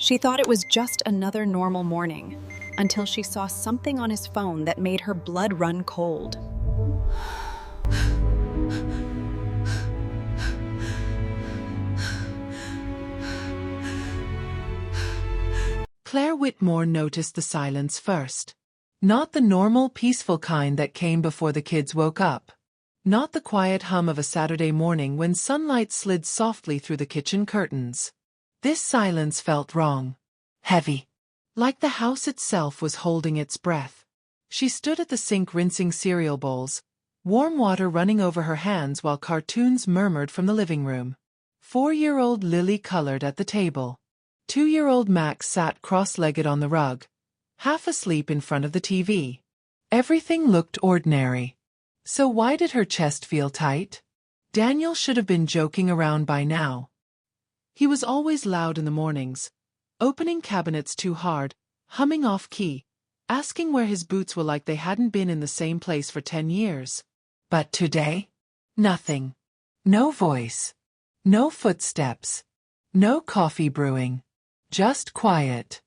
She thought it was just another normal morning, until she saw something on his phone that made her blood run cold. Claire Whitmore noticed the silence first. Not the normal, peaceful kind that came before the kids woke up. Not the quiet hum of a Saturday morning when sunlight slid softly through the kitchen curtains. This silence felt wrong. Heavy. Like the house itself was holding its breath. She stood at the sink rinsing cereal bowls, warm water running over her hands while cartoons murmured from the living room. 4-year-old Lily colored at the table. 2-year-old Max sat cross-legged on the rug, half asleep in front of the TV. Everything looked ordinary. So why did her chest feel tight? Daniel should have been joking around by now. He was always loud in the mornings, opening cabinets too hard, humming off-key, asking where his boots were like they hadn't been in the same place for 10 years. But today? Nothing. No voice. No footsteps. No coffee brewing. Just quiet.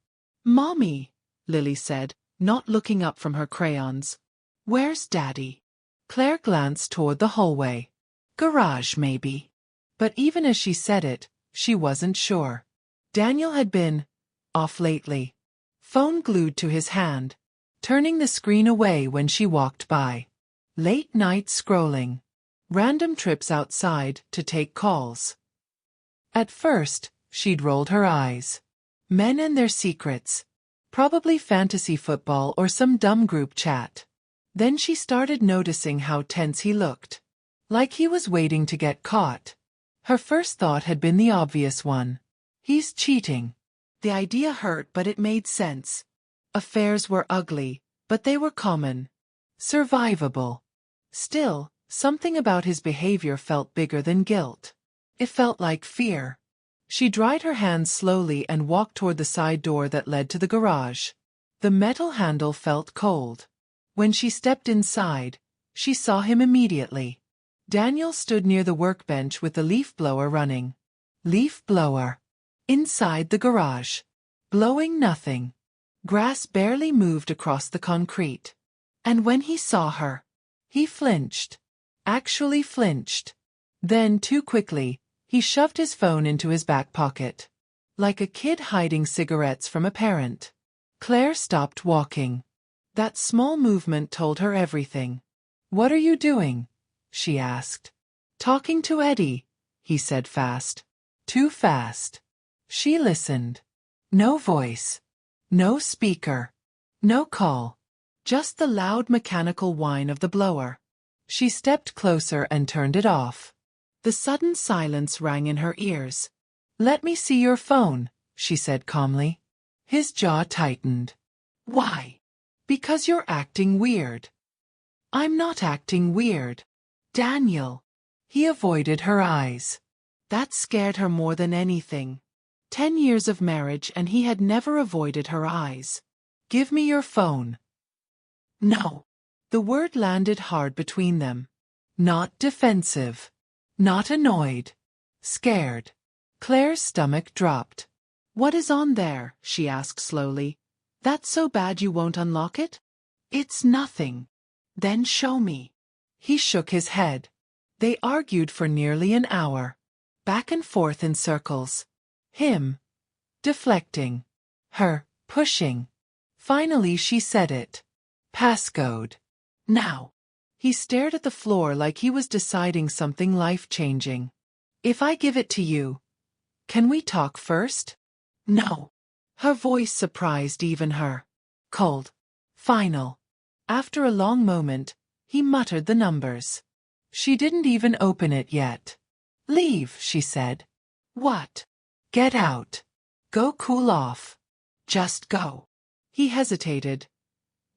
"Mommy," Lily said, not looking up from her crayons. "Where's Daddy?" Claire glanced toward the hallway. Garage, maybe. But even as she said it, she wasn't sure. Daniel had been off lately. Phone glued to his hand, turning the screen away when she walked by. Late night scrolling. Random trips outside to take calls. At first, she'd rolled her eyes. Men and their secrets. Probably fantasy football or some dumb group chat. Then she started noticing how tense he looked. Like he was waiting to get caught. Her first thought had been the obvious one. He's cheating. The idea hurt, but it made sense. Affairs were ugly, but they were common. Survivable. Still, something about his behavior felt bigger than guilt. It felt like fear. She dried her hands slowly and walked toward the side door that led to the garage. The metal handle felt cold. When she stepped inside, she saw him immediately. Daniel stood near the workbench with the leaf blower running. Leaf blower. Inside the garage. Blowing nothing. Grass barely moved across the concrete. And when he saw her, he flinched. Actually flinched. Then, too quickly, he shoved his phone into his back pocket. Like a kid hiding cigarettes from a parent. Claire stopped walking. That small movement told her everything. "What are you doing?" she asked. "Talking to Eddie," he said fast. Too fast. She listened. No voice. No speaker. No call. Just the loud mechanical whine of the blower. She stepped closer and turned it off. The sudden silence rang in her ears. "Let me see your phone," she said calmly. His jaw tightened. "Why?" "Because you're acting weird." "I'm not acting weird." "Daniel." He avoided her eyes. That scared her more than anything. 10 years of marriage and he had never avoided her eyes. "Give me your phone." "No." The word landed hard between them. Not defensive. Not annoyed. Scared. Claire's stomach dropped. "What is on there?" she asked slowly. "That's so bad you won't unlock it?" "It's nothing." "Then show me." He shook his head. They argued for nearly an hour. Back and forth in circles. Him deflecting. Her pushing. Finally she said it. "Passcode." "Now." He stared at the floor like he was deciding something life-changing. "If I give it to you, can we talk first?" "No." Her voice surprised even her. Cold. Final. After a long moment, he muttered the numbers. She didn't even open it yet. "Leave," she said. "What?" "Get out. Go cool off. Just go." He hesitated,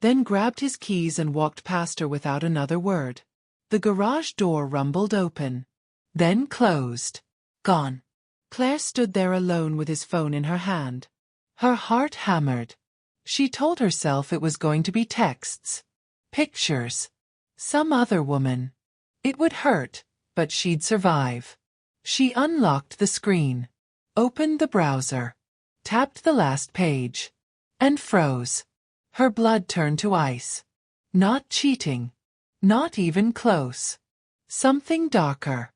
then grabbed his keys and walked past her without another word. The garage door rumbled open, then closed. Gone. Claire stood there alone with his phone in her hand. Her heart hammered. She told herself it was going to be texts. Pictures. Some other woman. It would hurt, but she'd survive. She unlocked the screen. Opened the browser. tapped the last page, and froze. Her blood turned to ice. Not cheating. Not even close. Something darker.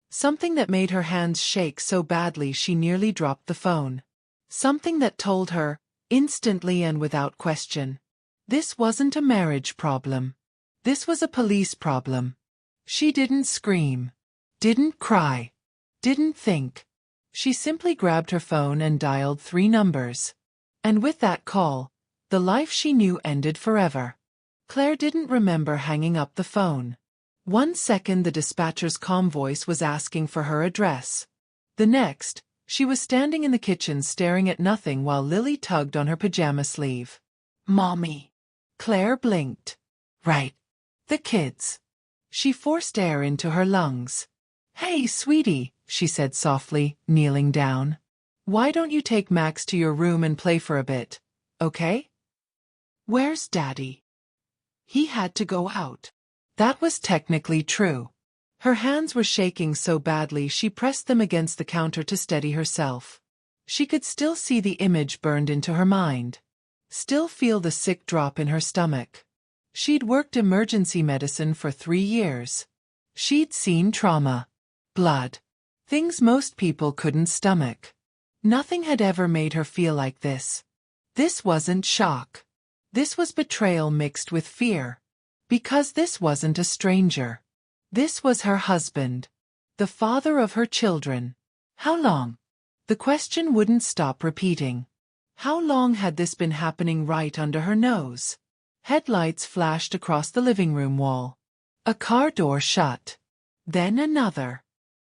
Something that made her hands shake so badly she nearly dropped the phone. Something that told her, instantly and without question, this wasn't a marriage problem. This was a police problem. She didn't scream. Didn't cry. Didn't think. She simply grabbed her phone and dialed 3 numbers. And with that call, the life she knew ended forever. Claire didn't remember hanging up the phone. 1 second the dispatcher's calm voice was asking for her address. The next, she was standing in the kitchen staring at nothing while Lily tugged on her pajama sleeve. Mommy. Claire blinked. Right. The kids. She forced air into her lungs. Hey, sweetie, she said softly, kneeling down. Why don't you take Max to your room and play for a bit, okay? Where's Daddy? He had to go out. That was technically true. Her hands were shaking so badly she pressed them against the counter to steady herself. She could still see the image burned into her mind. Still feel the sick drop in her stomach. She'd worked emergency medicine for 3 years. She'd seen trauma. Blood. Things most people couldn't stomach. Nothing had ever made her feel like this. This wasn't shock. This was betrayal mixed with fear. Because this wasn't a stranger. This was her husband. The father of her children. How long? The question wouldn't stop repeating. How long had this been happening right under her nose? Headlights flashed across the living room wall. A car door shut. Then another.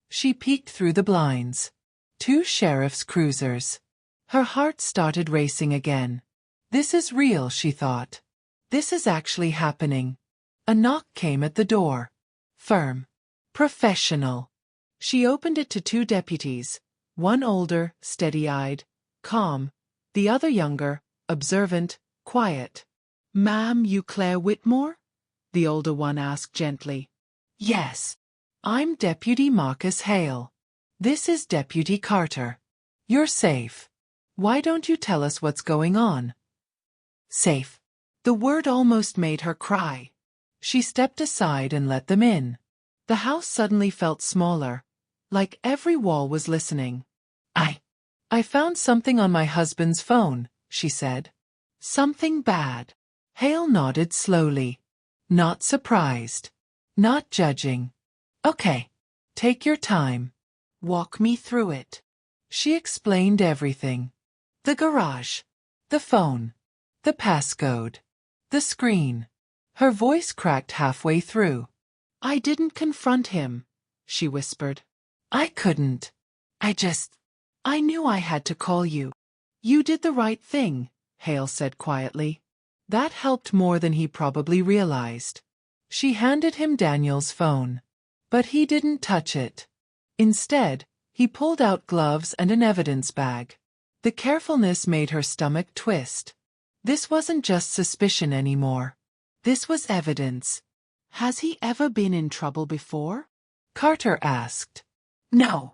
She peeked through the blinds. 2 sheriff's cruisers. Her heart started racing again. This is real, she thought. This is actually happening. A knock came at the door. Firm. Professional. She opened it to 2 deputies, one older, steady-eyed, calm, the other younger, observant, quiet. Ma'am, you Claire Whitmore? The older one asked gently. Yes. I'm Deputy Marcus Hale. This is Deputy Carter. You're safe. Why don't you tell us what's going on? Safe. The word almost made her cry. She stepped aside and let them in. The house suddenly felt smaller, like every wall was listening. I found something on my husband's phone, she said. Something bad. Hale nodded slowly. Not surprised. Not judging. Okay. Take your time. Walk me through it. She explained everything. The garage. The phone. The passcode. The screen. Her voice cracked halfway through. I didn't confront him, she whispered. I couldn't. I knew I had to call you. You did the right thing, Hale said quietly. That helped more than he probably realized. She handed him Daniel's phone. But he didn't touch it. Instead, he pulled out gloves and an evidence bag. The carefulness made her stomach twist. This wasn't just suspicion anymore. This was evidence. Has he ever been in trouble before? Carter asked. No.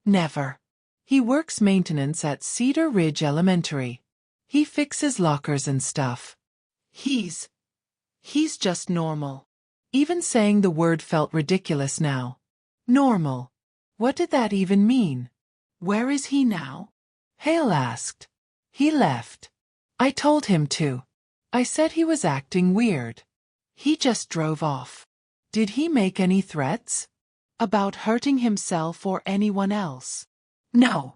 Never. He works maintenance at Cedar Ridge Elementary. He fixes lockers and stuff. He's just normal. Even saying the word felt ridiculous now. Normal. What did that even mean? Where is he now? Hale asked. He left. I told him to. I said he was acting weird. He just drove off. Did he make any threats? About hurting himself or anyone else? No.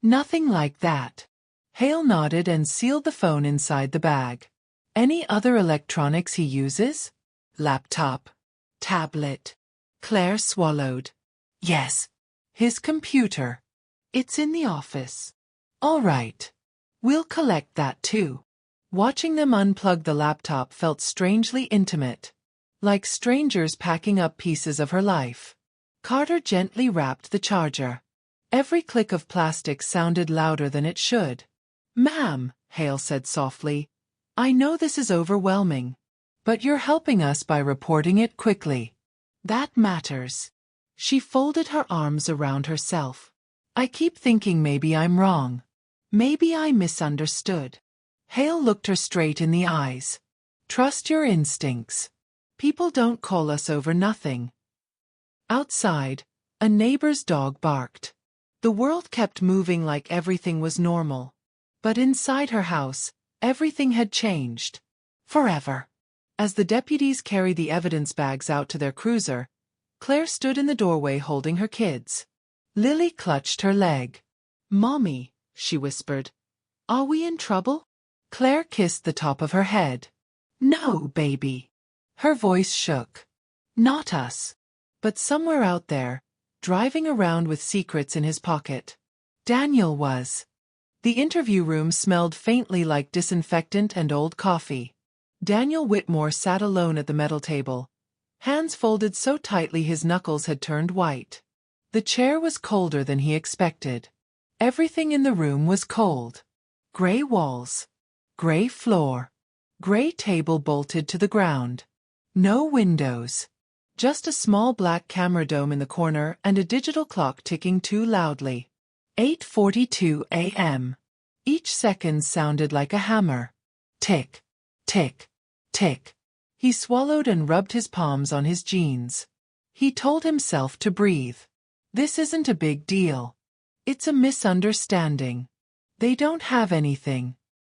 Nothing like that. Hale nodded and sealed the phone inside the bag. Any other electronics he uses? Laptop. Tablet. Claire swallowed. Yes. His computer. It's in the office. All right. We'll collect that too. Watching them unplug the laptop felt strangely intimate. Like strangers packing up pieces of her life. Carter gently wrapped the charger. Every click of plastic sounded louder than it should. Ma'am, Hale said softly, I know this is overwhelming. But you're helping us by reporting it quickly. That matters. She folded her arms around herself. I keep thinking maybe I'm wrong. Maybe I misunderstood. Hale looked her straight in the eyes. Trust your instincts. People don't call us over nothing. Outside, a neighbor's dog barked. The world kept moving like everything was normal. But inside her house, everything had changed. Forever. As the deputies carried the evidence bags out to their cruiser, Claire stood in the doorway holding her kids. Lily clutched her leg. "Mommy," she whispered. "Are we in trouble?" Claire kissed the top of her head. "No, baby." Her voice shook. "Not us." But somewhere out there, driving around with secrets in his pocket, Daniel was. The interview room smelled faintly like disinfectant and old coffee. Daniel Whitmore sat alone at the metal table, hands folded so tightly his knuckles had turned white. The chair was colder than he expected. Everything in the room was cold. Gray walls. Gray floor. Gray table bolted to the ground. No windows. Just a small black camera dome in the corner and a digital clock ticking too loudly. 8:42 a.m. Each second sounded like a hammer. Tick, tick, tick. He swallowed and rubbed his palms on his jeans. He told himself to breathe. This isn't a big deal. It's a misunderstanding. They don't have anything.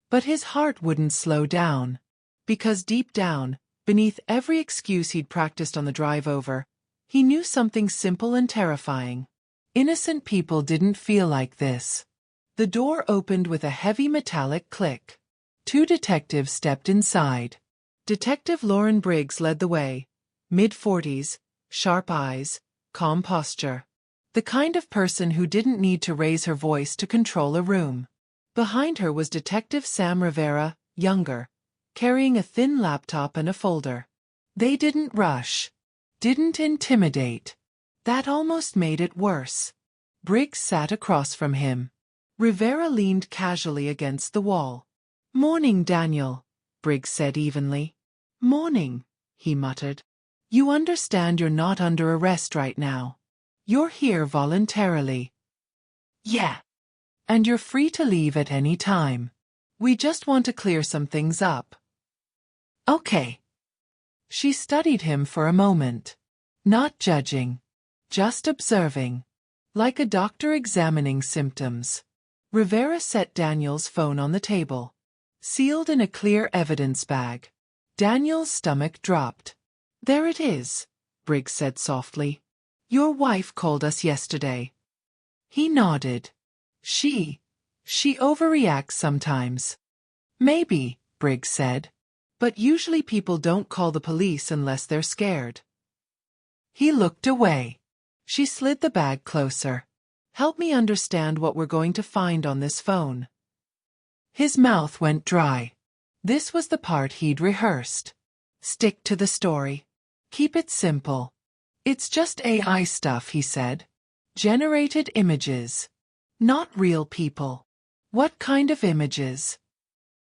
But his heart wouldn't slow down. Because deep down, beneath every excuse he'd practiced on the drive over, he knew something simple and terrifying. Innocent people didn't feel like this. The door opened with a heavy metallic click. 2 detectives stepped inside. Detective Lauren Briggs led the way. Mid-40s, sharp eyes, calm posture. The kind of person who didn't need to raise her voice to control a room. Behind her was Detective Sam Rivera, younger, carrying a thin laptop and a folder. They didn't rush. Didn't intimidate. That almost made it worse. Briggs sat across from him. Rivera leaned casually against the wall. "Morning, Daniel," Briggs said evenly. "Morning," he muttered. "You understand you're not under arrest right now. You're here voluntarily." "Yeah. And you're free to leave at any time. We just want to clear some things up." "Okay." She studied him for a moment. Not judging. Just observing. Like a doctor examining symptoms. Rivera set Daniel's phone on the table. Sealed in a clear evidence bag. Daniel's stomach dropped. "There it is," Briggs said softly. "Your wife called us yesterday." He nodded. She overreacts sometimes." "Maybe," Briggs said. "But usually people don't call the police unless they're scared." He looked away. She slid the bag closer. "Help me understand what we're going to find on this phone." His mouth went dry. This was the part he'd rehearsed. Stick to the story. Keep it simple. "It's just AI stuff," he said. "Generated images. Not real people." "What kind of images?"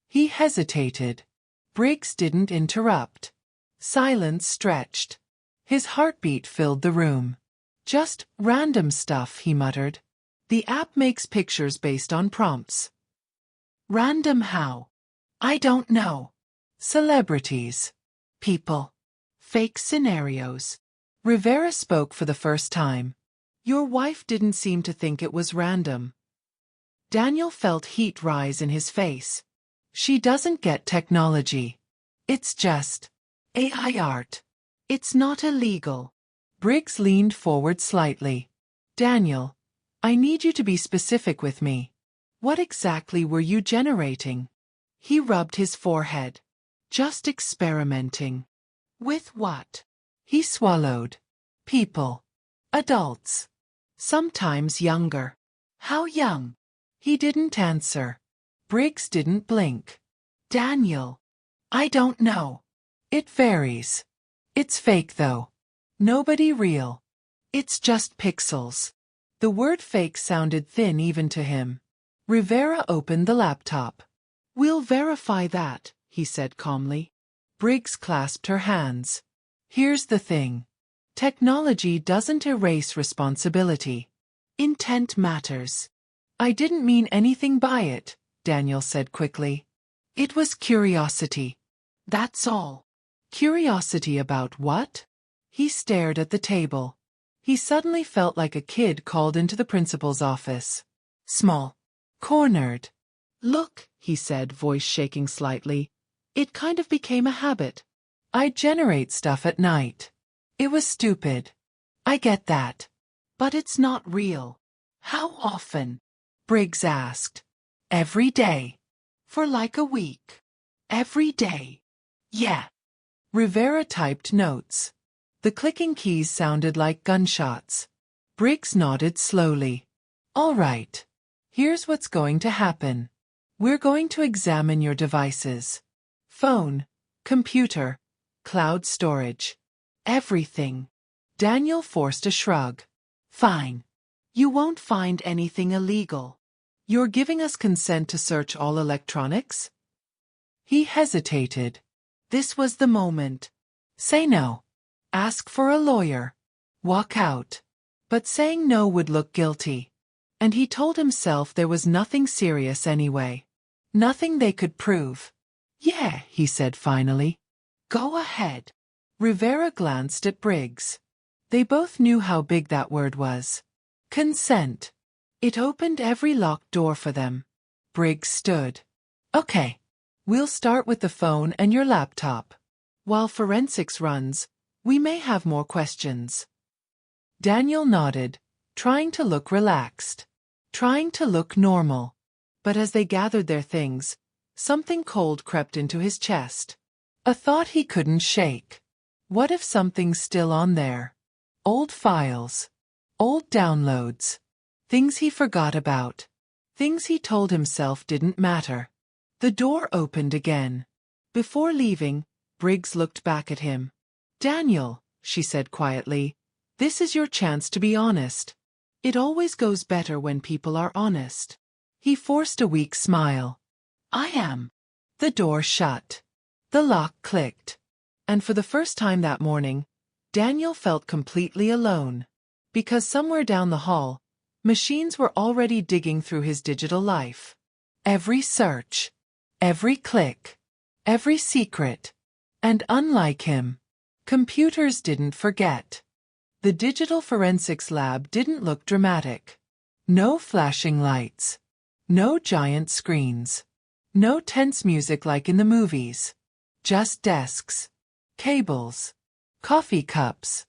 He hesitated. Briggs didn't interrupt. Silence stretched. His heartbeat filled the room. "Just random stuff," he muttered. "The app makes pictures based on prompts." "Random how?" "I don't know." "Celebrities. People. Fake scenarios." Rivera spoke for the first time. "Your wife didn't seem to think it was random." Daniel felt heat rise in his face. "She doesn't get technology. It's just AI art. It's not illegal." Briggs leaned forward slightly. "Daniel, I need you to be specific with me. What exactly were you generating?" He rubbed his forehead. "Just experimenting." "With what?" He swallowed. "People. Adults. Sometimes younger." "How young?" He didn't answer. Briggs didn't blink. "Daniel, I don't know." "It varies. It's fake though. Nobody real. It's just pixels." The word fake sounded thin even to him. Rivera opened the laptop. "We'll verify that," he said calmly. Briggs clasped her hands. "Here's the thing. Technology doesn't erase responsibility. Intent matters. I didn't mean anything by it, Daniel said quickly. It was curiosity. That's all. Curiosity about what? He stared at the table. He suddenly felt like a kid called into the principal's office. Small. Cornered. Look, he said, voice shaking slightly. It kind of became a habit. I generate stuff at night. It was stupid. I get that. But it's not real. How often? Briggs asked. Every day. For like a week. Every day. Yeah. Rivera typed notes. The clicking keys sounded like gunshots. Briggs nodded slowly. All right. Here's what's going to happen. We're going to examine your devices. Phone, computer, cloud storage. Everything. Daniel forced a shrug. Fine. You won't find anything illegal. You're giving us consent to search all electronics? He hesitated. This was the moment. Say no. Ask for a lawyer. Walk out. But saying no would look guilty. And he told himself there was nothing serious anyway. Nothing they could prove. Yeah, he said finally. Go ahead. Rivera glanced at Briggs. They both knew how big that word was. Consent. It opened every locked door for them. Briggs stood. Okay. We'll start with the phone and your laptop. While forensics runs, we may have more questions. Daniel nodded, trying to look relaxed. Trying to look normal. But as they gathered their things, something cold crept into his chest. A thought he couldn't shake. What if something's still on there? Old files. Old downloads. Things he forgot about. Things he told himself didn't matter. The door opened again. Before leaving, Briggs looked back at him. Daniel, she said quietly, this is your chance to be honest. It always goes better when people are honest. He forced a weak smile. I am. The door shut. The lock clicked. And for the first time that morning, Daniel felt completely alone. Because somewhere down the hall, machines were already digging through his digital life. Every search. Every click. Every secret. And unlike him, computers didn't forget. The digital forensics lab didn't look dramatic. No flashing lights. No giant screens. No tense music like in the movies. Just desks. Cables. Coffee cups.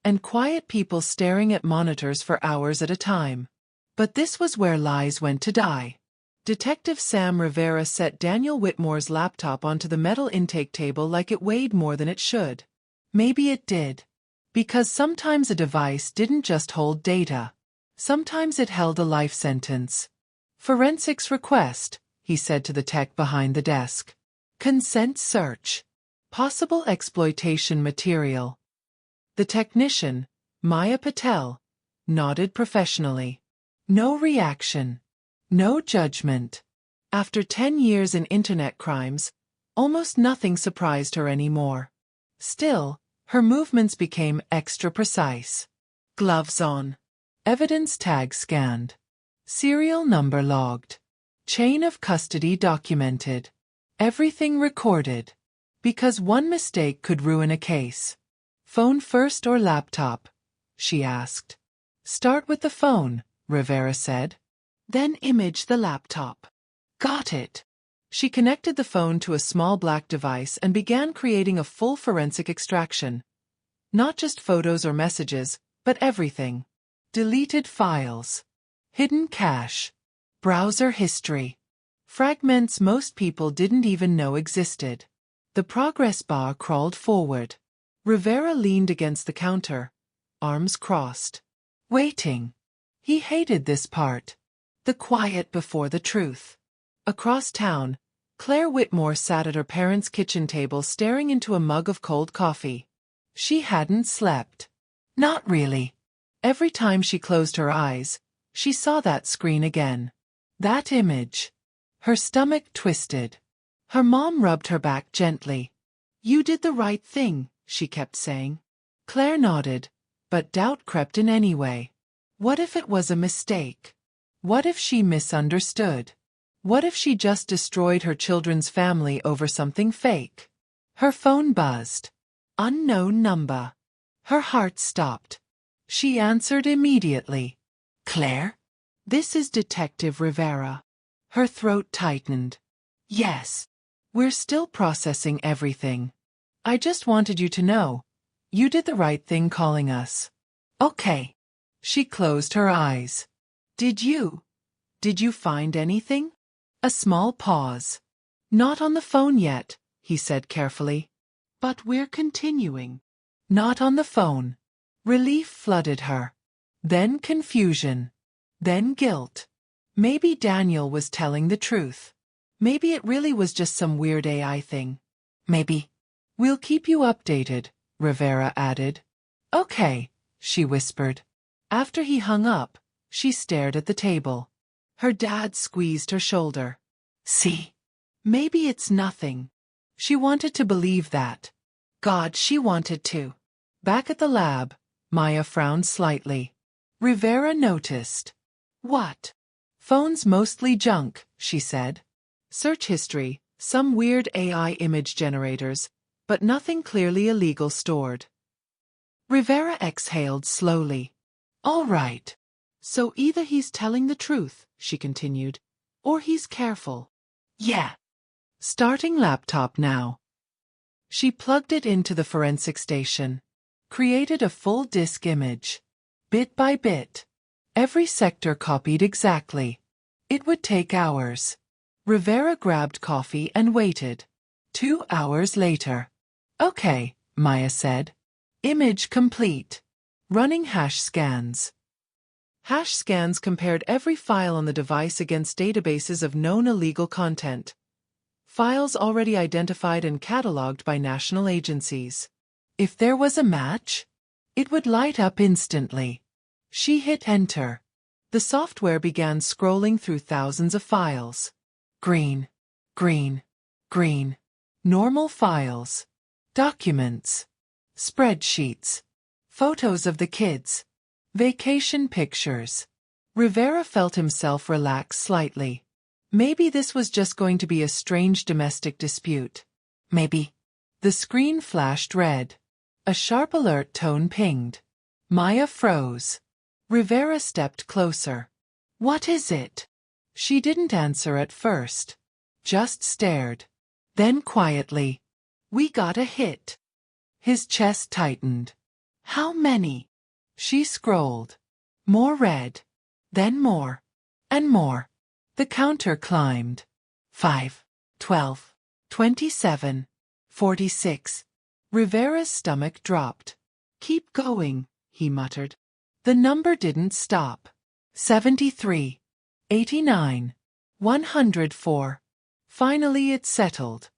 And quiet people staring at monitors for hours at a time. But this was where lies went to die. Detective Sam Rivera set Daniel Whitmore's laptop onto the metal intake table like it weighed more than it should. Maybe it did. Because sometimes a device didn't just hold data. Sometimes it held a life sentence. Forensics request, he said to the tech behind the desk. Consent search. Possible exploitation material. The technician, Maya Patel, nodded professionally. No reaction. No judgment. After 10 years in internet crimes, almost nothing surprised her anymore. Still, her movements became extra precise. Gloves on. Evidence tag scanned. Serial number logged. Chain of custody documented. Everything recorded. Because one mistake could ruin a case. Phone first or laptop? She asked. Start with the phone, Rivera said. Then image the laptop. Got it. She connected the phone to a small black device and began creating a full forensic extraction. Not just photos or messages, but everything. Deleted files. Hidden cache. Browser history. Fragments most people didn't even know existed. The progress bar crawled forward. Rivera leaned against the counter, arms crossed. Waiting. He hated this part. The quiet before the truth. Across town, Claire Whitmore sat at her parents' kitchen table staring into a mug of cold coffee. She hadn't slept. Not really. Every time she closed her eyes, she saw that screen again. That image. Her stomach twisted. Her mom rubbed her back gently. You did the right thing, she kept saying. Claire nodded, but doubt crept in anyway. What if it was a mistake? What if she misunderstood? What if she just destroyed her children's family over something fake? Her phone buzzed. Unknown number. Her heart stopped. She answered immediately. Claire? This is Detective Rivera. Her throat tightened. Yes. We're still processing everything. I just wanted you to know. You did the right thing calling us. Okay. She closed her eyes. Did you find anything? A small pause. Not on the phone yet, he said carefully. But we're continuing. Not on the phone. Relief flooded her. Then confusion. Then guilt. Maybe Daniel was telling the truth. Maybe it really was just some weird AI thing. Maybe. We'll keep you updated, Rivera added. Okay, she whispered. After he hung up, she stared at the table. Her dad squeezed her shoulder. See? Maybe it's nothing. She wanted to believe that. God, she wanted to. Back at the lab, Maya frowned slightly. Rivera noticed. What? Phones mostly junk, she said. Search history, some weird AI image generators, but nothing clearly illegal stored. Rivera exhaled slowly. All right. So either he's telling the truth, she continued, or he's careful. Yeah. Starting laptop now. She plugged it into the forensic station. Created a full disk image. Bit by bit. Every sector copied exactly. It would take hours. Rivera grabbed coffee and waited. 2 hours later. Okay, Maya said. Image complete. Running hash scans. Hash scans compared every file on the device against databases of known illegal content. Files already identified and cataloged by national agencies. If there was a match, it would light up instantly. She hit enter. The software began scrolling through thousands of files. Green, green, green. Normal files. Documents. Spreadsheets. Photos of the kids. Vacation pictures. Rivera felt himself relax slightly. Maybe this was just going to be a strange domestic dispute. Maybe. The screen flashed red. A sharp alert tone pinged. Maya froze. Rivera stepped closer. What is it? She didn't answer at first. Just stared. Then quietly. We got a hit. His chest tightened. How many? She scrolled. More red. Then more. And more. The counter climbed. 5, 12, 27, 46. Rivera's stomach dropped. Keep going, he muttered. The number didn't stop. 73, 89, 104. Finally it settled.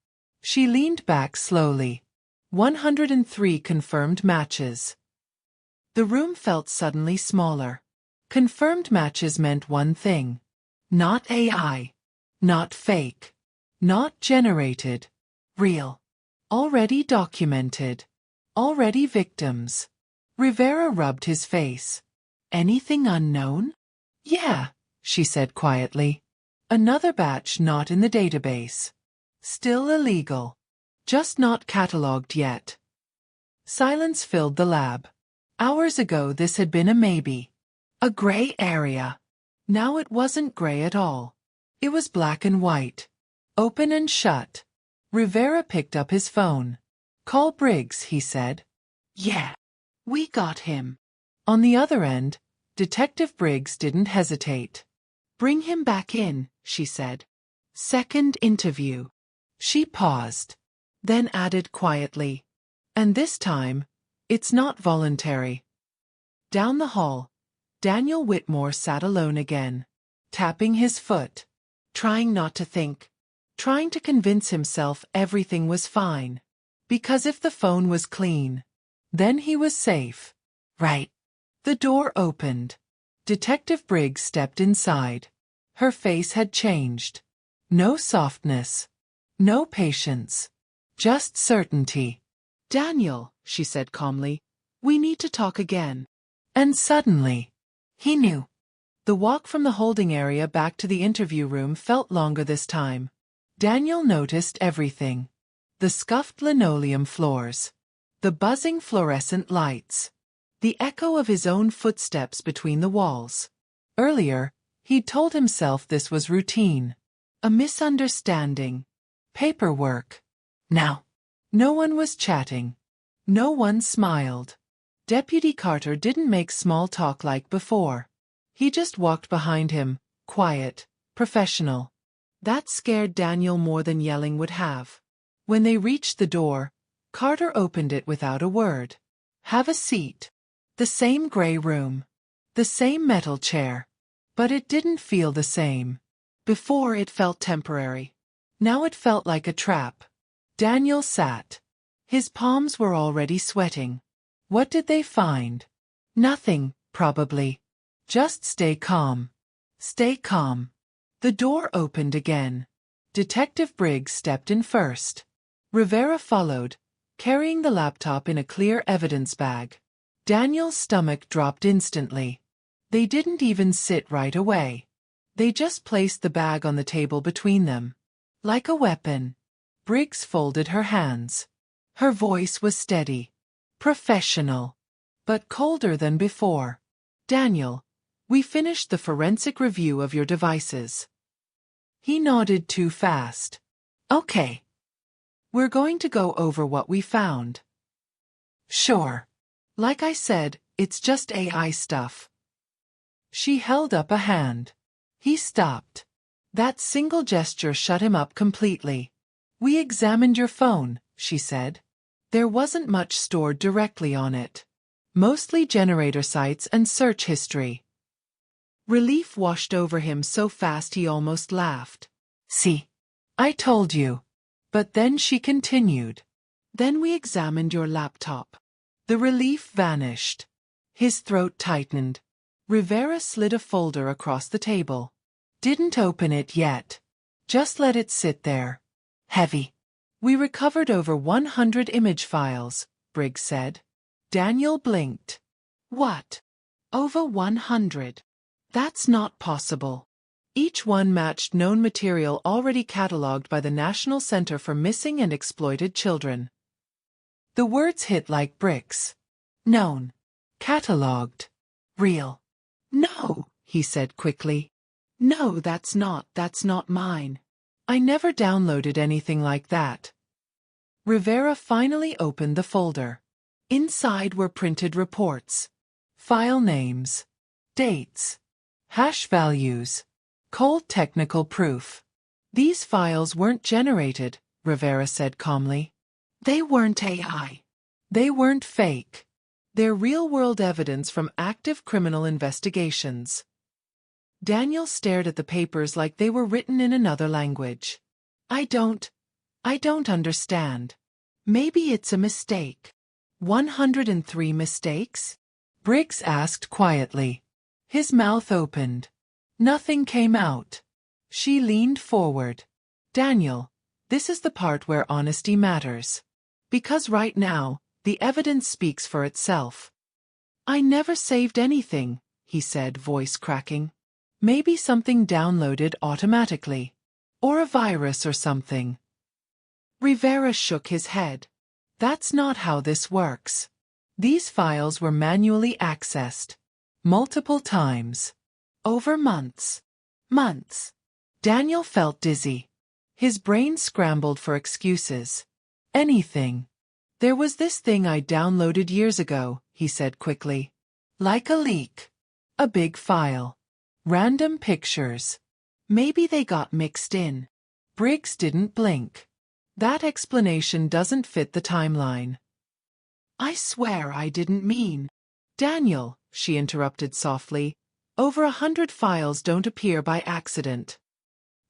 She leaned back slowly. 103 confirmed matches. The room felt suddenly smaller. Confirmed matches meant one thing. Not AI. Not fake. Not generated. Real. Already documented. Already victims. Rivera rubbed his face. Anything unknown? Yeah, she said quietly. Another batch not in the database. Still illegal. Just not catalogued yet. Silence filled the lab. Hours ago this had been a maybe. A gray area. Now it wasn't gray at all. It was black and white. Open and shut. Rivera picked up his phone. Call Briggs, he said. Yeah. We got him. On the other end, Detective Briggs didn't hesitate. Bring him back in, she said. Second interview. She paused. Then added quietly. And this time, it's not voluntary. Down the hall, Daniel Whitmore sat alone again, tapping his foot, trying not to think, trying to convince himself everything was fine. Because if the phone was clean, then he was safe. Right. The door opened. Detective Briggs stepped inside. Her face had changed. No softness. No patience. Just certainty. Daniel, she said calmly, we need to talk again. And suddenly, he knew. The walk from the holding area back to the interview room felt longer this time. Daniel noticed everything. The scuffed linoleum floors. The buzzing fluorescent lights. The echo of his own footsteps between the walls. Earlier, he'd told himself this was routine. A misunderstanding. Paperwork. Now, no one was chatting. No one smiled. Deputy Carter didn't make small talk like before. He just walked behind him, quiet, professional. That scared Daniel more than yelling would have. When they reached the door, Carter opened it without a word. Have a seat. The same gray room. The same metal chair. But it didn't feel the same. Before it felt temporary. Now it felt like a trap. Daniel sat. His palms were already sweating. What did they find? Nothing, probably. Just stay calm. Stay calm. The door opened again. Detective Briggs stepped in first. Rivera followed, carrying the laptop in a clear evidence bag. Daniel's stomach dropped instantly. They didn't even sit right away. They just placed the bag on the table between them. Like a weapon. Briggs folded her hands. Her voice was steady. Professional. But colder than before. Daniel, we finished the forensic review of your devices. He nodded too fast. Okay. We're going to go over what we found. Sure. Like I said, it's just AI stuff. She held up a hand. He stopped. That single gesture shut him up completely. We examined your phone, she said. There wasn't much stored directly on it. Mostly generator sites and search history. Relief washed over him so fast he almost laughed. See? I told you. But then she continued. Then we examined your laptop. The relief vanished. His throat tightened. Rivera slid a folder across the table. Didn't open it yet. Just let it sit there. Heavy. We recovered over 100 image files, Briggs said. Daniel blinked. What? Over 100? That's not possible. Each one matched known material already catalogued by the National Center for Missing and Exploited Children. The words hit like bricks. Known. Catalogued. Real. No, he said quickly. No, that's not mine. I never downloaded anything like that. Rivera finally opened the folder. Inside were printed reports. File names. Dates. Hash values. Cold technical proof. These files weren't generated, Rivera said calmly. They weren't AI. They weren't fake. They're real-world evidence from active criminal investigations. Daniel stared at the papers like they were written in another language. I don't understand. Maybe it's a mistake. 103 mistakes? Briggs asked quietly. His mouth opened. Nothing came out. She leaned forward. Daniel, this is the part where honesty matters. Because right now, the evidence speaks for itself. I never saved anything, he said, voice cracking. Maybe something downloaded automatically. Or a virus or something. Rivera shook his head. That's not how this works. These files were manually accessed. Multiple times. Over months. Months. Daniel felt dizzy. His brain scrambled for excuses. Anything. There was this thing I downloaded years ago, he said quickly. Like a leak. A big file. Random pictures. Maybe they got mixed in. Briggs didn't blink. That explanation doesn't fit the timeline. I swear I didn't mean. Daniel, she interrupted softly, over 100 files don't appear by accident.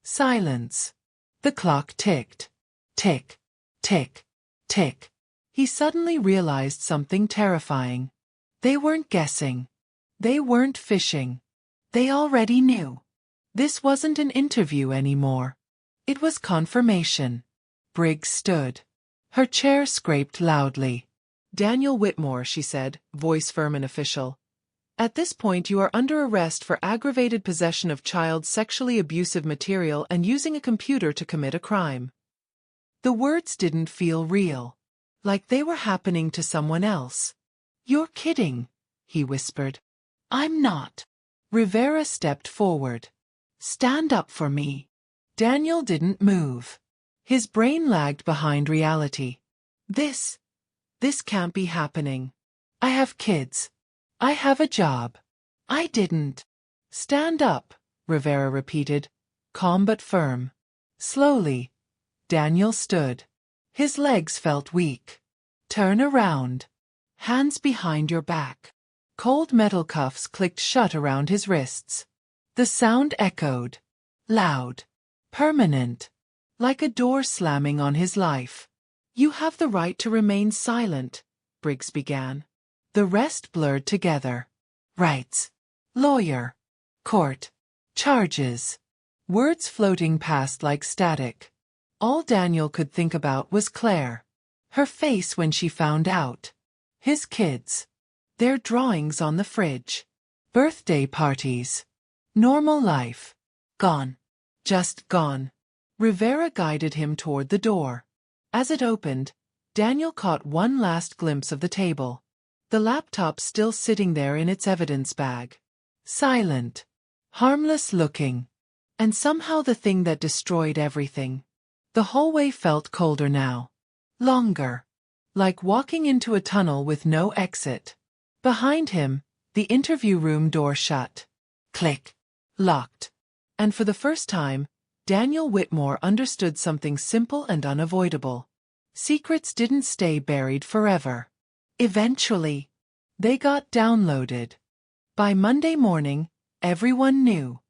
Silence. The clock ticked. Tick, tick, tick. He suddenly realized something terrifying. They weren't guessing. They weren't fishing. They already knew. This wasn't an interview anymore. It was confirmation. Briggs stood. Her chair scraped loudly. Daniel Whitmore, she said, voice firm and official. At this point you are under arrest for aggravated possession of child sexually abusive material and using a computer to commit a crime. The words didn't feel real. Like they were happening to someone else. You're kidding, he whispered. I'm not. Rivera stepped forward. Stand up for me. Daniel didn't move. His brain lagged behind reality. This can't be happening. I have kids. I have a job. I didn't. Stand up, Rivera repeated, calm but firm. Slowly, Daniel stood. His legs felt weak. Turn around. Hands behind your back. Cold metal cuffs clicked shut around his wrists. The sound echoed. Loud. Permanent. Like a door slamming on his life. You have the right to remain silent, Briggs began. The rest blurred together. Rights. Lawyer. Court. Charges. Words floating past like static. All Daniel could think about was Claire. Her face when she found out. His kids. Their drawings on the fridge. Birthday parties. Normal life. Gone. Just gone. Rivera guided him toward the door. As it opened, Daniel caught one last glimpse of the table. The laptop still sitting there in its evidence bag. Silent. Harmless looking. And somehow the thing that destroyed everything. The hallway felt colder now. Longer. Like walking into a tunnel with no exit. Behind him, the interview room door shut. Click. Locked. And for the first time, Daniel Whitmore understood something simple and unavoidable. Secrets didn't stay buried forever. Eventually, they got downloaded. By Monday morning, everyone knew.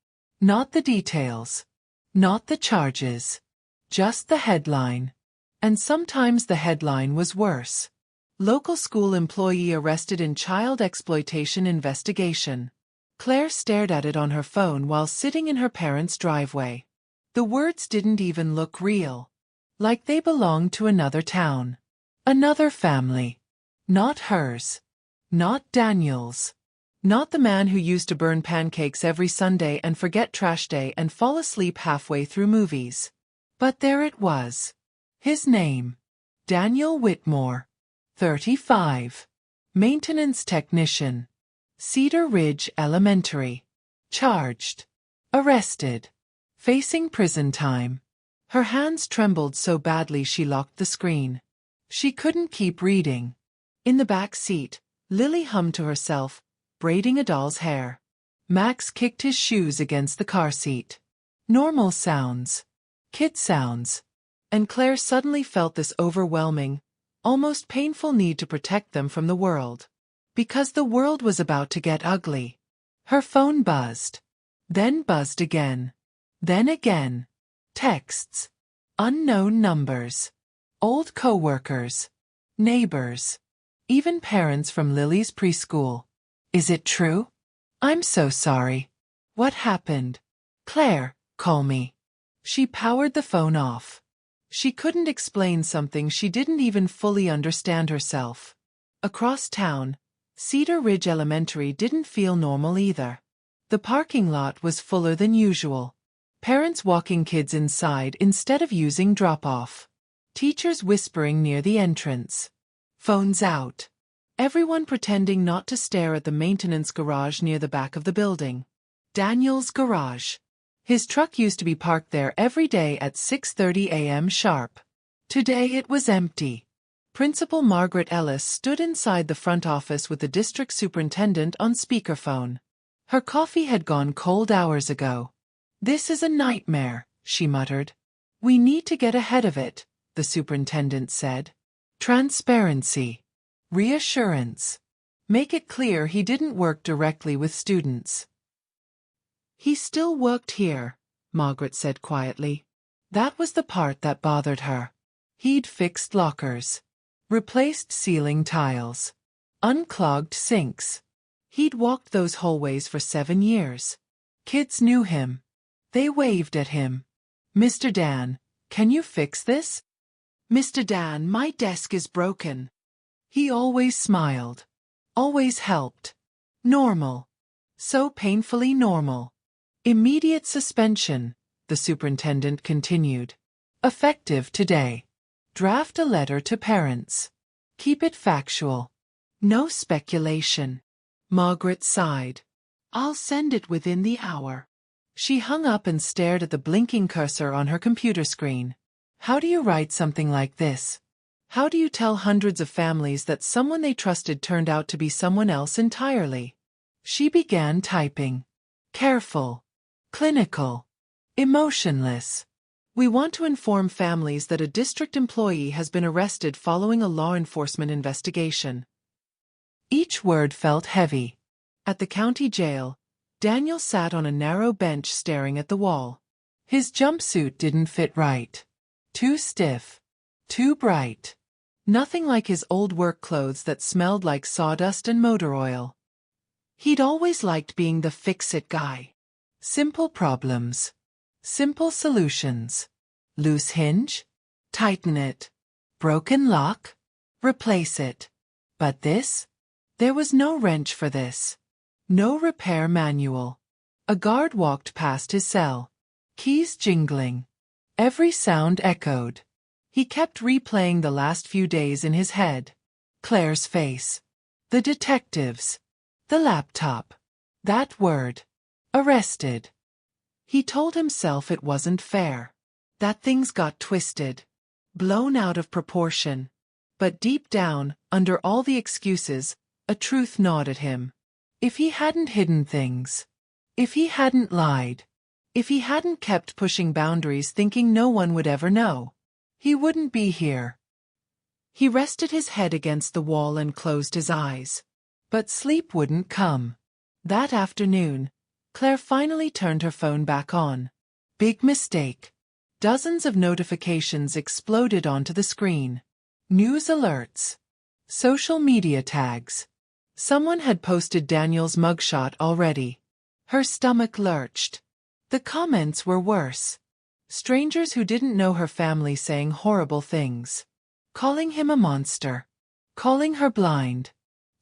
Not the details. Not the charges. Just the headline. And sometimes the headline was worse. Local school employee arrested in child exploitation investigation. Claire stared at it on her phone while sitting in her parents' driveway. The words didn't even look real. Like they belonged to another town. Another family. Not hers. Not Daniel's. Not the man who used to burn pancakes every Sunday and forget trash day and fall asleep halfway through movies. But there it was. His name. Daniel Whitmore. 35. Maintenance technician. Cedar Ridge Elementary. Charged. Arrested. Facing prison time. Her hands trembled so badly she locked the screen. She couldn't keep reading. In the back seat, Lily hummed to herself, braiding a doll's hair. Max kicked his shoes against the car seat. Normal sounds. Kid sounds. And Claire suddenly felt this overwhelming, almost painful need to protect them from the world. Because the world was about to get ugly. Her phone buzzed. Then buzzed again. Then again. Texts. Unknown numbers. Old co-workers. Neighbors. Even parents from Lily's preschool. Is it true? I'm so sorry. What happened? Claire, call me. She powered the phone off. She couldn't explain something she didn't even fully understand herself. Across town, Cedar Ridge Elementary didn't feel normal either. The parking lot was fuller than usual. Parents walking kids inside instead of using drop-off. Teachers whispering near the entrance. Phones out. Everyone pretending not to stare at the maintenance garage near the back of the building. Daniel's garage. His truck used to be parked there every day at 6:30 a.m. sharp. Today it was empty. Principal Margaret Ellis stood inside the front office with the district superintendent on speakerphone. Her coffee had gone cold hours ago. This is a nightmare, she muttered. We need to get ahead of it, the superintendent said. Transparency. Reassurance. Make it clear he didn't work directly with students. He still worked here, Margaret said quietly. That was the part that bothered her. He'd fixed lockers. Replaced ceiling tiles. Unclogged sinks. He'd walked those hallways for 7 years. Kids knew him. They waved at him. Mr. Dan, can you fix this? Mr. Dan, my desk is broken. He always smiled. Always helped. Normal. So painfully normal. Immediate suspension, the superintendent continued. Effective today. Draft a letter to parents. Keep it factual. No speculation. Margaret sighed. I'll send it within the hour. She hung up and stared at the blinking cursor on her computer screen. How do you write something like this? How do you tell hundreds of families that someone they trusted turned out to be someone else entirely? She began typing. Careful. Clinical. Emotionless. We want to inform families that a district employee has been arrested following a law enforcement investigation. Each word felt heavy. At the county jail, Daniel sat on a narrow bench staring at the wall. His jumpsuit didn't fit right. Too stiff. Too bright. Nothing like his old work clothes that smelled like sawdust and motor oil. He'd always liked being the fix-it guy. Simple problems. Simple solutions. Loose hinge? Tighten it. Broken lock? Replace it. But this? There was no wrench for this. No repair manual. A guard walked past his cell. Keys jingling. Every sound echoed. He kept replaying the last few days in his head. Claire's face. The detectives. The laptop. That word. Arrested. He told himself it wasn't fair. That things got twisted. Blown out of proportion. But deep down, under all the excuses, a truth gnawed at him. If he hadn't hidden things. If he hadn't lied. If he hadn't kept pushing boundaries thinking no one would ever know. He wouldn't be here. He rested his head against the wall and closed his eyes. But sleep wouldn't come. That afternoon, Claire finally turned her phone back on. Big mistake. Dozens of notifications exploded onto the screen. News alerts. Social media tags. Someone had posted Daniel's mugshot already. Her stomach lurched. The comments were worse. Strangers who didn't know her family saying horrible things. Calling him a monster. Calling her blind.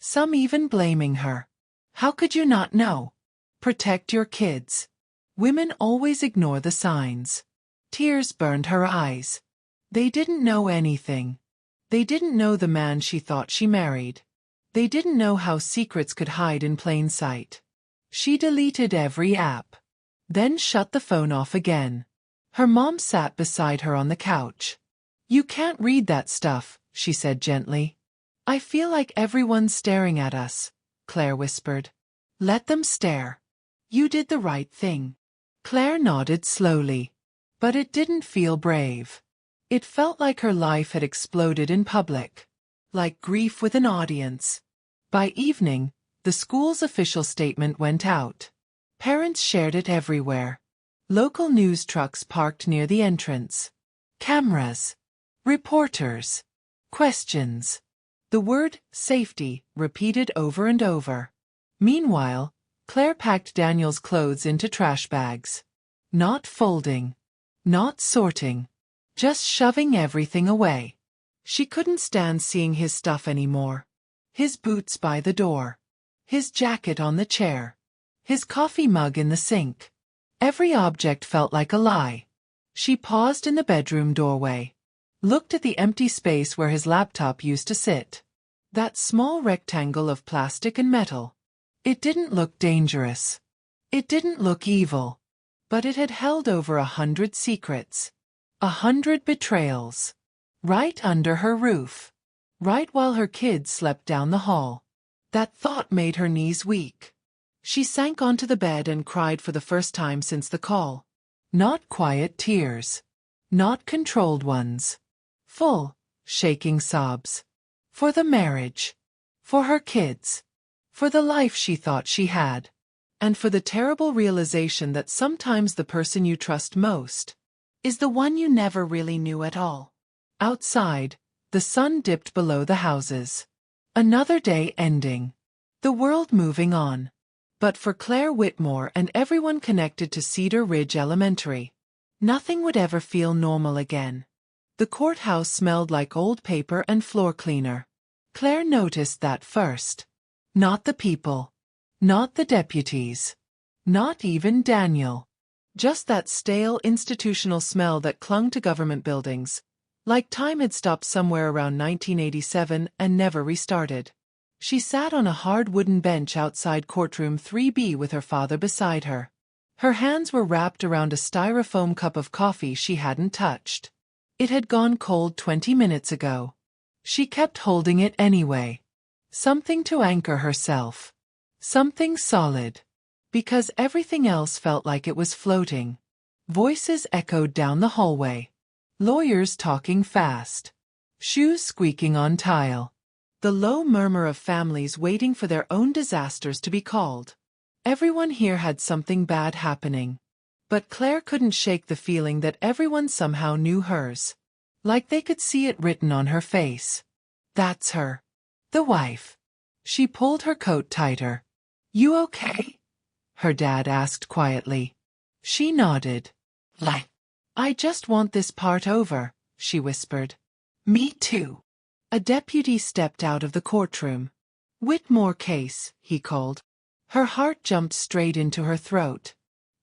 Some even blaming her. How could you not know? Protect your kids. Women always ignore the signs. Tears burned her eyes. They didn't know anything. They didn't know the man she thought she married. They didn't know how secrets could hide in plain sight. She deleted every app. Then shut the phone off again. Her mom sat beside her on the couch. You can't read that stuff, she said gently. I feel like everyone's staring at us, Claire whispered. Let them stare. You did the right thing. Claire nodded slowly. But it didn't feel brave. It felt like her life had exploded in public. Like grief with an audience. By evening, the school's official statement went out. Parents shared it everywhere. Local news trucks parked near the entrance. Cameras. Reporters. Questions. The word safety repeated over and over. Meanwhile, Claire packed Daniel's clothes into trash bags. Not folding. Not sorting. Just shoving everything away. She couldn't stand seeing his stuff anymore. His boots by the door. His jacket on the chair. His coffee mug in the sink. Every object felt like a lie. She paused in the bedroom doorway. Looked at the empty space where his laptop used to sit. That small rectangle of plastic and metal. It didn't look dangerous. It didn't look evil. But it had held over 100 secrets. 100 betrayals. Right under her roof. Right while her kids slept down the hall. That thought made her knees weak. She sank onto the bed and cried for the first time since the call. Not quiet tears. Not controlled ones. Full, shaking sobs. For the marriage. For her kids. For the life she thought she had. And for the terrible realization that sometimes the person you trust most is the one you never really knew at all. Outside, the sun dipped below the houses. Another day ending. The world moving on. But for Claire Whitmore and everyone connected to Cedar Ridge Elementary, nothing would ever feel normal again. The courthouse smelled like old paper and floor cleaner. Claire noticed that first. Not the people. Not the deputies. Not even Daniel. Just that stale institutional smell that clung to government buildings, like time had stopped somewhere around 1987 and never restarted. She sat on a hard wooden bench outside courtroom 3B with her father beside her. Her hands were wrapped around a styrofoam cup of coffee she hadn't touched. It had gone cold 20 minutes ago. She kept holding it anyway. Something to anchor herself. Something solid. Because everything else felt like it was floating. Voices echoed down the hallway. Lawyers talking fast. Shoes squeaking on tile. The low murmur of families waiting for their own disasters to be called. Everyone here had something bad happening. But Claire couldn't shake the feeling that everyone somehow knew hers. Like they could see it written on her face. That's her. The wife. She pulled her coat tighter. You okay? Her dad asked quietly. She nodded. Like, I just want this part over, she whispered. Me too. A deputy stepped out of the courtroom. Whitmore case, he called. Her heart jumped straight into her throat.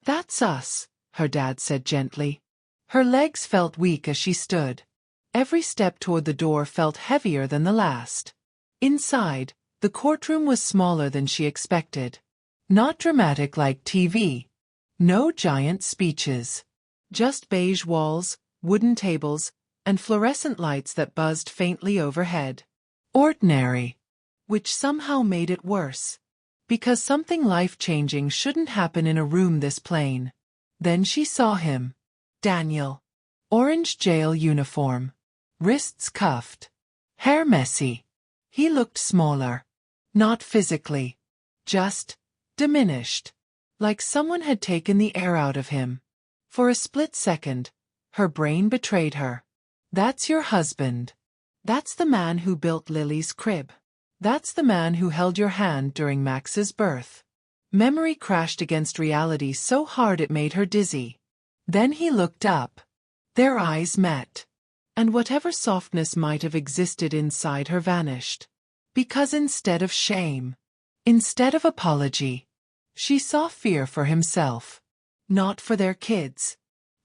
That's us, her dad said gently. Her legs felt weak as she stood. Every step toward the door felt heavier than the last. Inside, the courtroom was smaller than she expected. Not dramatic like TV. No giant speeches. Just beige walls, wooden tables, and fluorescent lights that buzzed faintly overhead. Ordinary. Which somehow made it worse. Because something life-changing shouldn't happen in a room this plain. Then she saw him. Daniel. Orange jail uniform. Wrists cuffed. Hair messy. He looked smaller. Not physically. Just diminished. Like someone had taken the air out of him. For a split second, her brain betrayed her. That's your husband. That's the man who built Lily's crib. That's the man who held your hand during Max's birth. Memory crashed against reality so hard it made her dizzy. Then he looked up. Their eyes met. And whatever softness might have existed inside her vanished. Because instead of shame, instead of apology, she saw fear for himself. Not for their kids.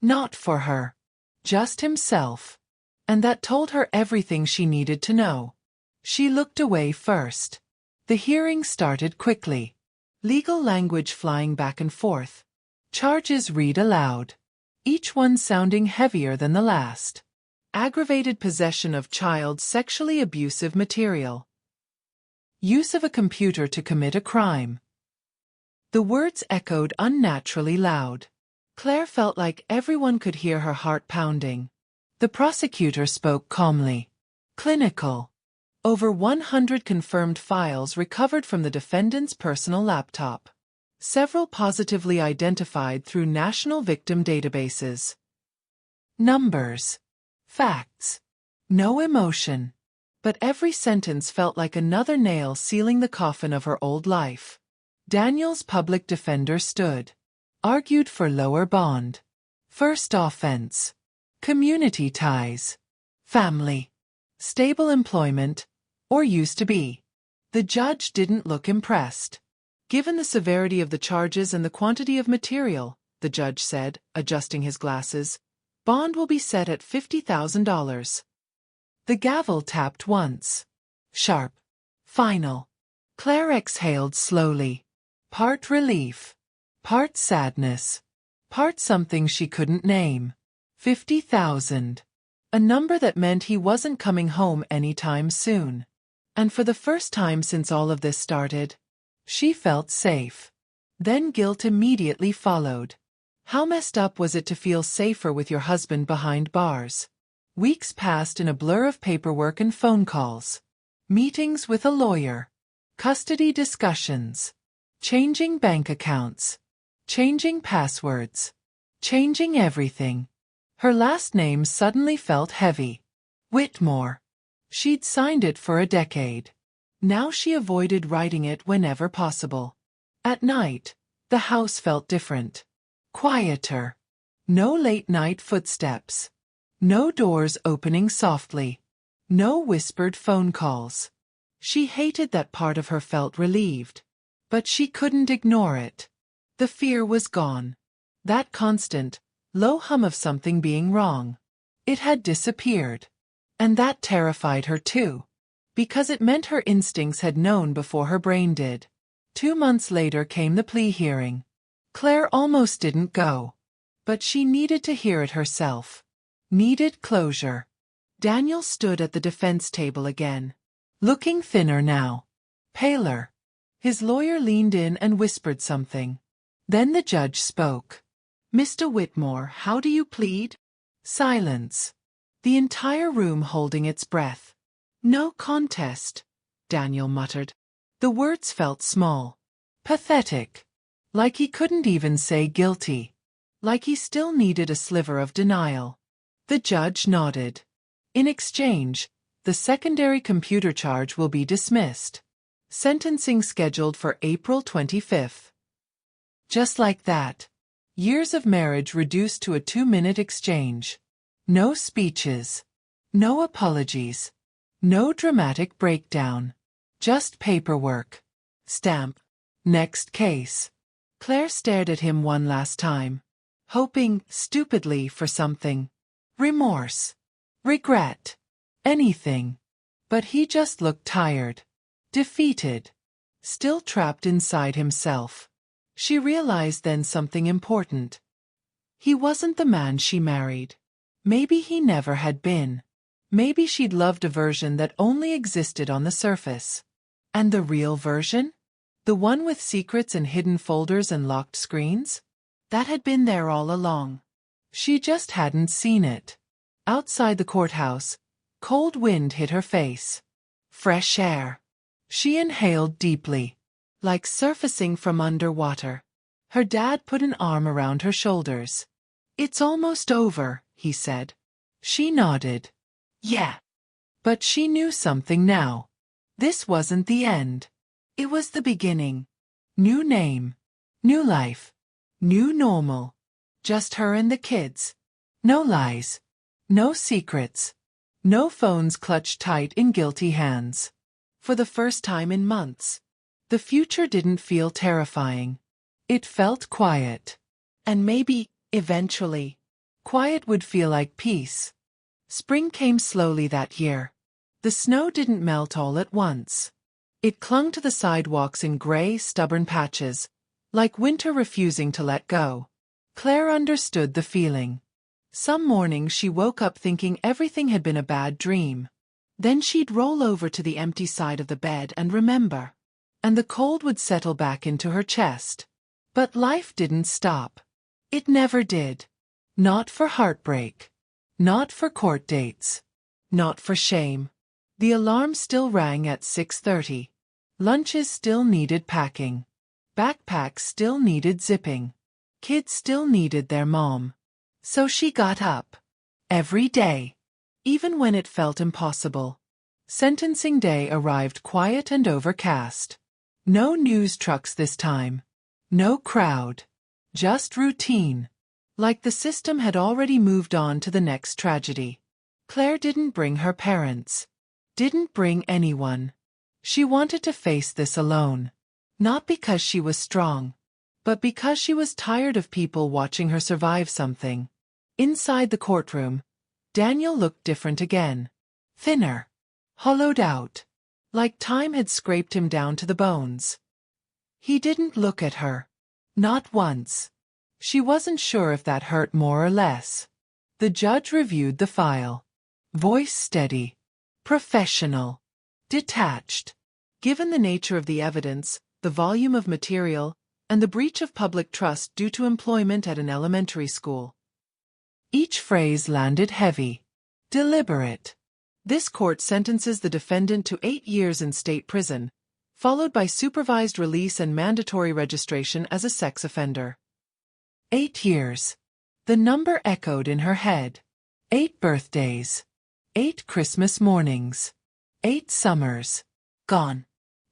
Not for her. Just himself. And that told her everything she needed to know. She looked away first. The hearing started quickly. Legal language flying back and forth. Charges read aloud. Each one sounding heavier than the last. Aggravated possession of child sexually abusive material. Use of a computer to commit a crime. The words echoed unnaturally loud. Claire felt like everyone could hear her heart pounding. The prosecutor spoke calmly. Clinical. Over 100 confirmed files recovered from the defendant's personal laptop. Several positively identified through national victim databases. Numbers. Facts. No emotion. But every sentence felt like another nail sealing the coffin of her old life. Daniel's public defender stood. Argued for lower bond. First offense. Community ties. Family. Stable employment. Or used to be. The judge didn't look impressed. Given the severity of the charges and the quantity of material, the judge said, adjusting his glasses, bond will be set at $50,000. The gavel tapped once. Sharp. Final. Claire exhaled slowly. Part relief. Part sadness. Part something she couldn't name. 50,000. A number that meant he wasn't coming home anytime soon. And for the first time since all of this started, she felt safe. Then guilt immediately followed. How messed up was it to feel safer with your husband behind bars? Weeks passed in a blur of paperwork and phone calls. Meetings with a lawyer. Custody discussions. Changing bank accounts. Changing passwords. Changing everything. Her last name suddenly felt heavy. Whitmore. She'd signed it for a decade. Now she avoided writing it whenever possible. At night, the house felt different. Quieter. No late-night footsteps. No doors opening softly. No whispered phone calls. She hated that part of her felt relieved. But she couldn't ignore it. The fear was gone. That constant, low hum of something being wrong. It had disappeared. And that terrified her too. Because it meant her instincts had known before her brain did. 2 months later came the plea hearing. Claire almost didn't go. But she needed to hear it herself. Needed closure. Daniel stood at the defense table again. Looking thinner now. Paler. His lawyer leaned in and whispered something. Then the judge spoke. "Mr. Whitmore, how do you plead?" Silence. The entire room holding its breath. "No contest," Daniel muttered. The words felt small. Pathetic. Like he couldn't even say guilty. Like he still needed a sliver of denial. The judge nodded. "In exchange, the secondary computer charge will be dismissed. Sentencing scheduled for April 25th. Just like that. Years of marriage reduced to a 2-minute exchange. No speeches. No apologies. No dramatic breakdown. Just paperwork. Stamp. Next case. Claire stared at him one last time. Hoping, stupidly, for something. Remorse. Regret. Anything. But he just looked tired. Defeated. Still trapped inside himself. She realized then something important. He wasn't the man she married. Maybe he never had been. Maybe she'd loved a version that only existed on the surface. And the real version? The one with secrets and hidden folders and locked screens? That had been there all along. She just hadn't seen it. Outside the courthouse, cold wind hit her face. Fresh air. She inhaled deeply. Like surfacing from underwater. Her dad put an arm around her shoulders. "It's almost over," he said. She nodded. Yeah. But she knew something now. This wasn't the end. It was the beginning. New name. New life. New normal. Just her and the kids. No lies. No secrets. No phones clutched tight in guilty hands. For the first time in months. The future didn't feel terrifying. It felt quiet. And maybe, eventually, quiet would feel like peace. Spring came slowly that year. The snow didn't melt all at once. It clung to the sidewalks in gray, stubborn patches, like winter refusing to let go. Claire understood the feeling. Some mornings she woke up thinking everything had been a bad dream. Then she'd roll over to the empty side of the bed and remember. And the cold would settle back into her chest. But life didn't stop. It never did. Not for heartbreak. Not for court dates. Not for shame. The alarm still rang at 6:30. Lunches still needed packing. Backpacks still needed zipping. Kids still needed their mom. So she got up. Every day. Even when it felt impossible. Sentencing day arrived quiet and overcast. No news trucks this time. No crowd. Just routine. Like the system had already moved on to the next tragedy. Claire didn't bring her parents. Didn't bring anyone. She wanted to face this alone. Not because she was strong. But because she was tired of people watching her survive something. Inside the courtroom, Daniel looked different again. Thinner. Hollowed out. Like time had scraped him down to the bones. He didn't look at her. Not once. She wasn't sure if that hurt more or less. The judge reviewed the file. Voice steady. Professional. Detached. Given the nature of the evidence, the volume of material, and the breach of public trust due to employment at an elementary school. Each phrase landed heavy. Deliberate. This court sentences the defendant to 8 years in state prison, followed by supervised release and mandatory registration as a sex offender. 8 years. The number echoed in her head. 8 birthdays. 8 Christmas mornings. 8 summers. Gone.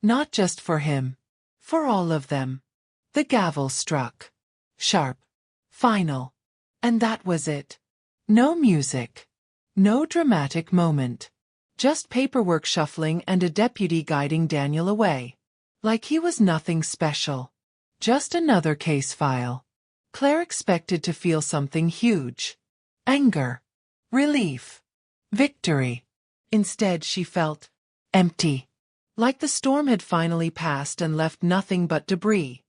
Not just for him. For all of them. The gavel struck. Sharp. Final. And that was it. No music. No dramatic moment. Just paperwork shuffling and a deputy guiding Daniel away. Like he was nothing special. Just another case file. Claire expected to feel something huge. Anger. Relief. Victory. Instead, she felt empty. Like the storm had finally passed and left nothing but debris.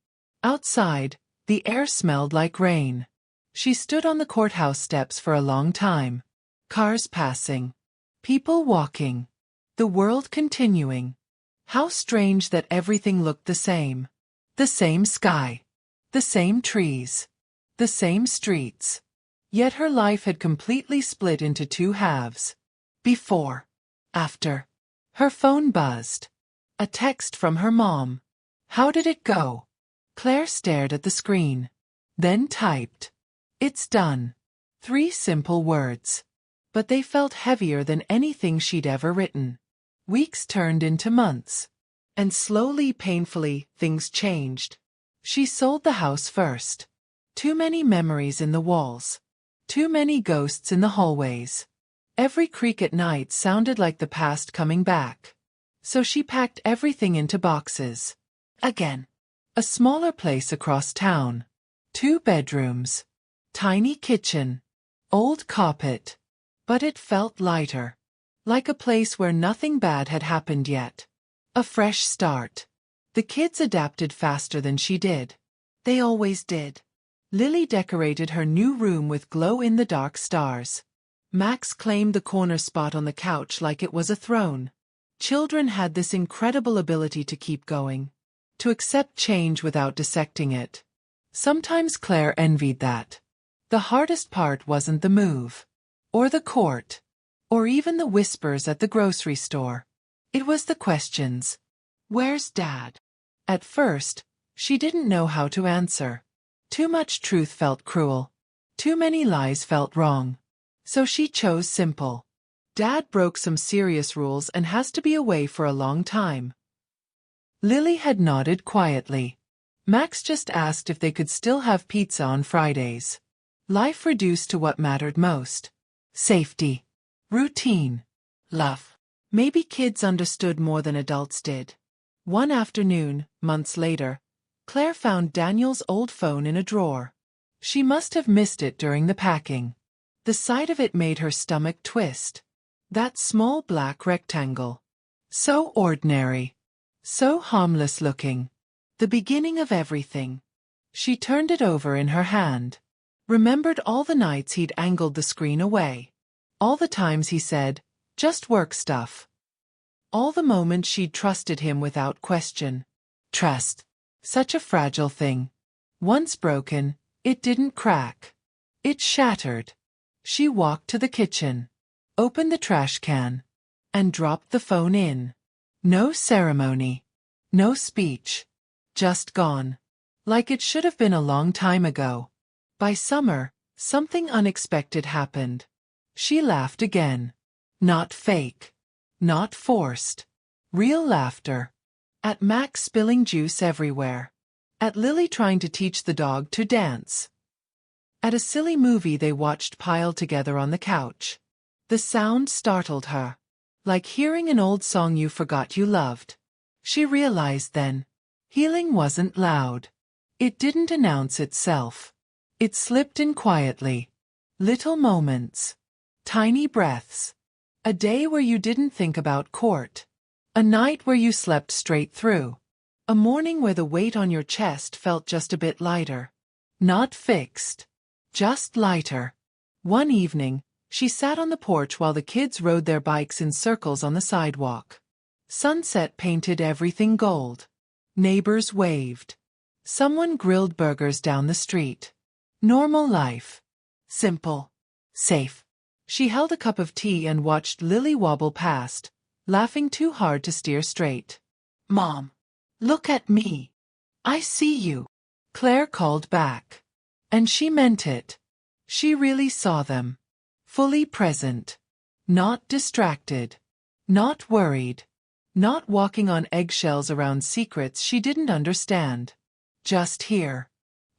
Outside, the air smelled like rain. She stood on the courthouse steps for a long time. Cars passing. People walking. The world continuing. How strange that everything looked the same. The same sky. The same trees. The same streets. Yet her life had completely split into two halves. Before. After. Her phone buzzed. A text from her mom. How did it go? Claire stared at the screen. Then typed. It's done. 3 simple words. But they felt heavier than anything she'd ever written. Weeks turned into months. And slowly, painfully, things changed. She sold the house first. Too many memories in the walls. Too many ghosts in the hallways. Every creak at night sounded like the past coming back. So she packed everything into boxes. Again. A smaller place across town. 2 bedrooms. Tiny kitchen. Old carpet. But it felt lighter. Like a place where nothing bad had happened yet. A fresh start. The kids adapted faster than she did. They always did. Lily decorated her new room with glow-in-the-dark stars. Max claimed the corner spot on the couch like it was a throne. Children had this incredible ability to keep going. To accept change without dissecting it. Sometimes Claire envied that. The hardest part wasn't the move. Or the court. Or even the whispers at the grocery store. It was the questions. Where's Dad? At first, she didn't know how to answer. Too much truth felt cruel. Too many lies felt wrong. So she chose simple. Dad broke some serious rules and has to be away for a long time. Lily had nodded quietly. Max just asked if they could still have pizza on Fridays. Life reduced to what mattered most. Safety. Routine. Love. Maybe kids understood more than adults did. One afternoon, months later, Claire found Daniel's old phone in a drawer. She must have missed it during the packing. The sight of it made her stomach twist. That small black rectangle. So ordinary. So harmless looking. The beginning of everything. She turned it over in her hand. Remembered all the nights he'd angled the screen away. All the times he said, just work stuff. All the moments she'd trusted him without question. Trust. Such a fragile thing. Once broken, it didn't crack. It shattered. She walked to the kitchen. Opened the trash can. And dropped the phone in. No ceremony. No speech. Just gone. Like it should have been a long time ago. By summer, something unexpected happened. She laughed again. Not fake. Not forced. Real laughter. At Max spilling juice everywhere. At Lily trying to teach the dog to dance. At a silly movie they watched piled together on the couch. The sound startled her. Like hearing an old song you forgot you loved. She realized then. Healing wasn't loud. It didn't announce itself. It slipped in quietly. Little moments. Tiny breaths. A day where you didn't think about court. A night where you slept straight through. A morning where the weight on your chest felt just a bit lighter. Not fixed. Just lighter. One evening, she sat on the porch while the kids rode their bikes in circles on the sidewalk. Sunset painted everything gold. Neighbors waved. Someone grilled burgers down the street. Normal life. Simple. Safe. She held a cup of tea and watched Lily wobble past, laughing too hard to steer straight. Mom. Look at me. I see you. Claire called back. And she meant it. She really saw them. Fully present. Not distracted. Not worried. Not walking on eggshells around secrets she didn't understand. Just here.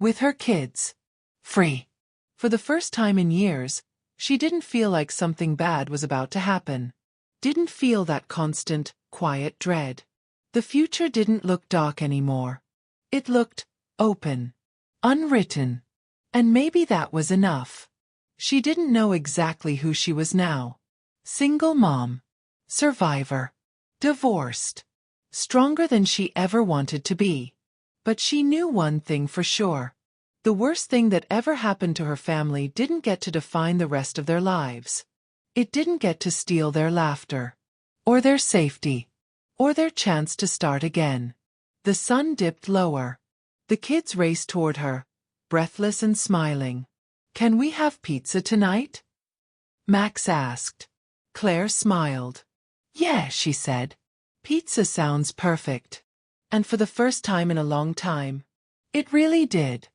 With her kids. Free. For the first time in years, she didn't feel like something bad was about to happen. Didn't feel that constant, quiet dread. The future didn't look dark anymore. It looked open, unwritten. And maybe that was enough. She didn't know exactly who she was now. Single mom. Survivor. Divorced. Stronger than she ever wanted to be. But she knew one thing for sure. The worst thing that ever happened to her family didn't get to define the rest of their lives. It didn't get to steal their laughter. Or their safety. Or their chance to start again. The sun dipped lower. The kids raced toward her, breathless and smiling. "Can we have pizza tonight?" Max asked. Claire smiled. "Yeah," she said. "Pizza sounds perfect." And for the first time in a long time, it really did.